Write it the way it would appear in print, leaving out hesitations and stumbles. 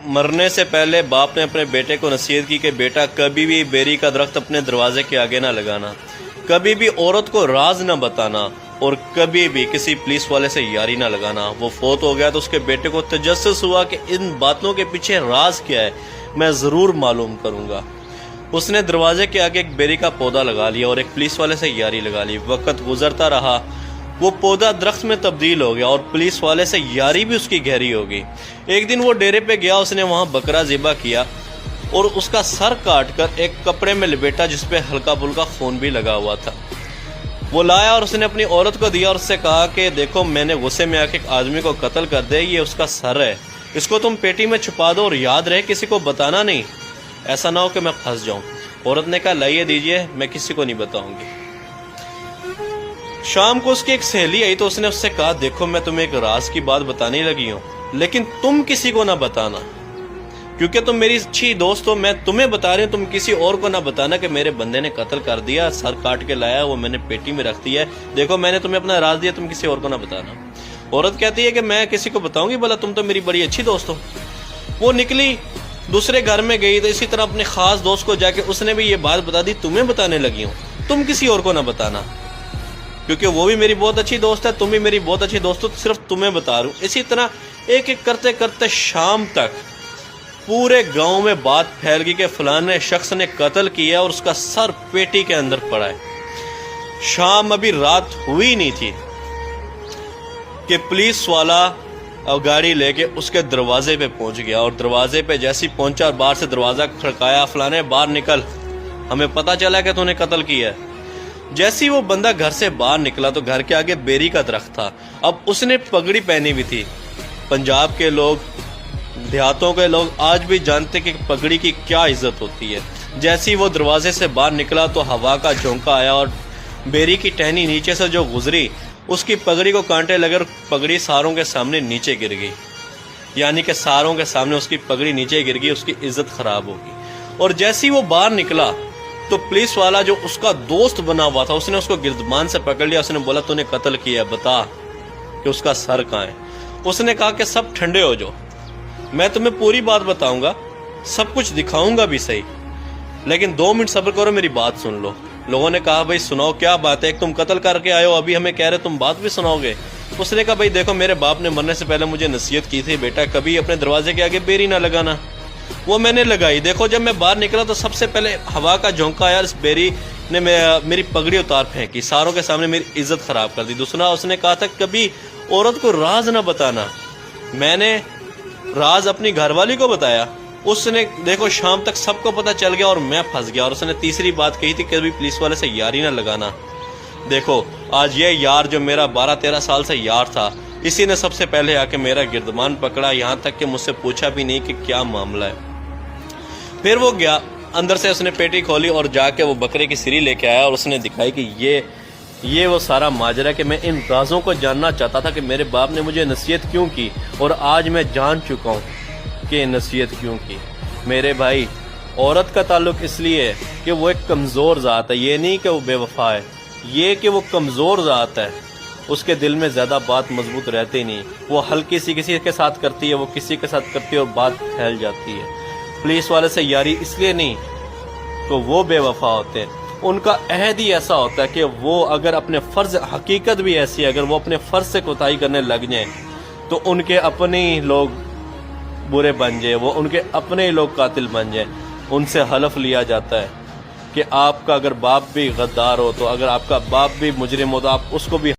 مرنے سے پہلے باپ نے اپنے بیٹے کو نصیحت کی کہ بیٹا کبھی بھی بیری کا درخت اپنے دروازے کے آگے نہ لگانا، کبھی بھی عورت کو راز نہ بتانا، اور کبھی بھی کسی پولیس والے سے یاری نہ لگانا۔ وہ فوت ہو گیا تو اس کے بیٹے کو تجسس ہوا کہ ان باتوں کے پیچھے راز کیا ہے، میں ضرور معلوم کروں گا۔ اس نے دروازے کے آگے ایک بیری کا پودا لگا لیا اور ایک پولیس والے سے یاری لگا لی۔ وقت گزرتا رہا، وہ پودا درخت میں تبدیل ہو گیا اور پولیس والے سے یاری بھی اس کی گہری ہو گئی۔ ایک دن وہ ڈیرے پہ گیا، اس نے وہاں بکرا ذبح کیا اور اس کا سر کاٹ کر ایک کپڑے میں لپیٹا جس پہ ہلکا پھلکا خون بھی لگا ہوا تھا۔ وہ لایا اور اس نے اپنی عورت کو دیا اور اس سے کہا کہ دیکھو میں نے غصے میں آ کے ایک آدمی کو قتل کر دے، یہ اس کا سر ہے، اس کو تم پیٹی میں چھپا دو اور یاد رہے کسی کو بتانا نہیں، ایسا نہ ہو کہ میں پھنس جاؤں۔ عورت نے کہا لائیے دیجئے، میں کسی کو نہیں بتاؤں گی۔ شام کو اس کی ایک سہیلی آئی تو اس نے اس سے کہا دیکھو میں تمہیں ایک راز کی بات بتانے لگی ہوں، لیکن تم کسی کو نہ بتانا، کیونکہ تم میری اچھی دوست ہو، میں تمہیں بتا رہی ہوں، تم کسی اور کو نہ بتانا کہ میرے بندے نے قتل کر دیا، سر کاٹ کے لایا، وہ میں نے پیٹی میں رکھ دیا ہے، دیکھو میں نے تمہیں اپنا راز دیا، تم کسی اور کو نہ بتانا۔ عورت کہتی ہے کہ میں کسی کو بتاؤں گی، بھلا تم تو میری بڑی اچھی دوست ہو۔ وہ نکلی، دوسرے گھر میں گئی تو اسی طرح اپنے خاص دوست کو جا کے اس نے بھی یہ بات بتا دی، تمہیں بتانے لگی ہوں، تم کسی اور کو نہ بتانا، کیونکہ وہ بھی میری بہت اچھی دوست ہے، تم بھی میری بہت اچھی دوست ہو، صرف تمہیں بتا رہا ہوں۔ اسی طرح ایک ایک کرتے کرتے شام تک پورے گاؤں میں بات پھیل گئی کہ فلانے شخص نے قتل کیا اور اس کا سر پیٹی کے اندر پڑا ہے۔ شام ابھی رات ہوئی نہیں تھی کہ پولیس والا گاڑی لے کے اس کے دروازے پہ پہنچ گیا، اور دروازے پہ جیسی پہنچا اور باہر سے دروازہ کھڑکایا، فلانے باہر نکل، ہمیں پتہ چلا کہ تو نے قتل کیا ہے۔ جیسی وہ بندہ گھر سے باہر نکلا تو گھر کے آگے بیری کا درخت تھا۔ اب اس نے پگڑی پہنی ہوئی تھی۔ پنجاب کے لوگ، دیہاتوں کے لوگ آج بھی جانتے کہ پگڑی کی کیا عزت ہوتی ہے۔ جیسی وہ دروازے سے باہر نکلا تو ہوا کا جھونکا آیا اور بیری کی ٹہنی نیچے سے جو گزری اس کی پگڑی کو کانٹے لگے اور پگڑی ساروں کے سامنے نیچے گر گئی، یعنی کہ ساروں کے سامنے اس کی پگڑی نیچے گر گئی، اس کی عزت خراب ہوگی۔ اور جیسی وہ باہر نکلا تو پولیس والا جو اس کا دوست بنا ہوا تھا اس نے اس کو گردبان سے پکڑ لیا، اس نے بولا تو نے قتل کیا، بتا کہ اس کا سر کہاں ہے۔ اس نے کہا کہ سب ٹھنڈے ہو جاؤ، میں تمہیں پوری بات بتاؤں گا، سب کچھ دکھاؤں گا بھی صحیح، لیکن 2 منٹ صبر کرو، میری بات سن لو۔ لوگوں نے کہا بھائی سناؤ کیا بات ہے، ایک تم قتل کر کے آئے ہو، ابھی ہمیں کہہ رہے تم بات بھی سناؤ گے۔ اس نے کہا بھائی دیکھو میرے باپ نے مرنے سے پہلے مجھے نصیحت کی تھی بیٹا کبھی اپنے دروازے کے آگے بیری نہ لگانا، وہ میں نے لگائی۔ دیکھو جب میں باہر نکلا تو سب سے پہلے ہوا کا جھونکا آیا، اس بیری نے میری پگڑی اتار پھینکی، ساروں کے سامنے میری عزت خراب کر دی۔ دوسرا اس نے کہا تھا کبھی عورت کو راز نہ بتانا، میں نے راز اپنی گھر والی کو بتایا، اس نے دیکھو شام تک سب کو پتہ چل گیا اور میں پھنس گیا۔ اور اس نے تیسری بات کہی تھی کہ کبھی پولیس والے سے یاری نہ لگانا۔ دیکھو آج یہ یار جو میرا 12-13 سال سے یار تھا، اسی نے سب سے پہلے آ کے میرا گردمان پکڑا، یہاں تک کہ مجھ سے پوچھا بھی نہیں کہ کیا معاملہ ہے۔ پھر وہ گیا اندر سے، اس نے پیٹی کھولی اور جا کے وہ بکرے کی سری لے کے آیا اور اس نے دکھائی کہ یہ وہ سارا ماجرا کہ میں ان رازوں کو جاننا چاہتا تھا کہ میرے باپ نے مجھے نصیحت کیوں کی، اور آج میں جان چکا ہوں کہ نصیحت کیوں کی۔ میرے بھائی عورت کا تعلق اس لیے ہے کہ وہ ایک کمزور ذات ہے، یہ نہیں کہ وہ بے وفا ہے، یہ کہ وہ کمزور ذات ہے، اس کے دل میں زیادہ بات مضبوط رہتی نہیں، وہ ہلکی سی کسی کے ساتھ کرتی ہے، وہ کسی کے ساتھ کرتی ہے اور بات پھیل جاتی ہے۔ پولیس والے سے یاری اس لیے نہیں تو وہ بے وفا ہوتے ہیں، ان کا عہد ہی ایسا ہوتا ہے کہ وہ اگر اپنے فرض، حقیقت بھی ایسی ہے، اگر وہ اپنے فرض سے کوتاہی کرنے لگ جائیں تو ان کے اپنے ہی لوگ برے بن جائیں، وہ ان کے اپنے ہی لوگ قاتل بن جائیں۔ ان سے حلف لیا جاتا ہے کہ آپ کا اگر باپ بھی غدار ہو، تو اگر آپ کا باپ بھی مجرم ہو تو آپ اس کو بھی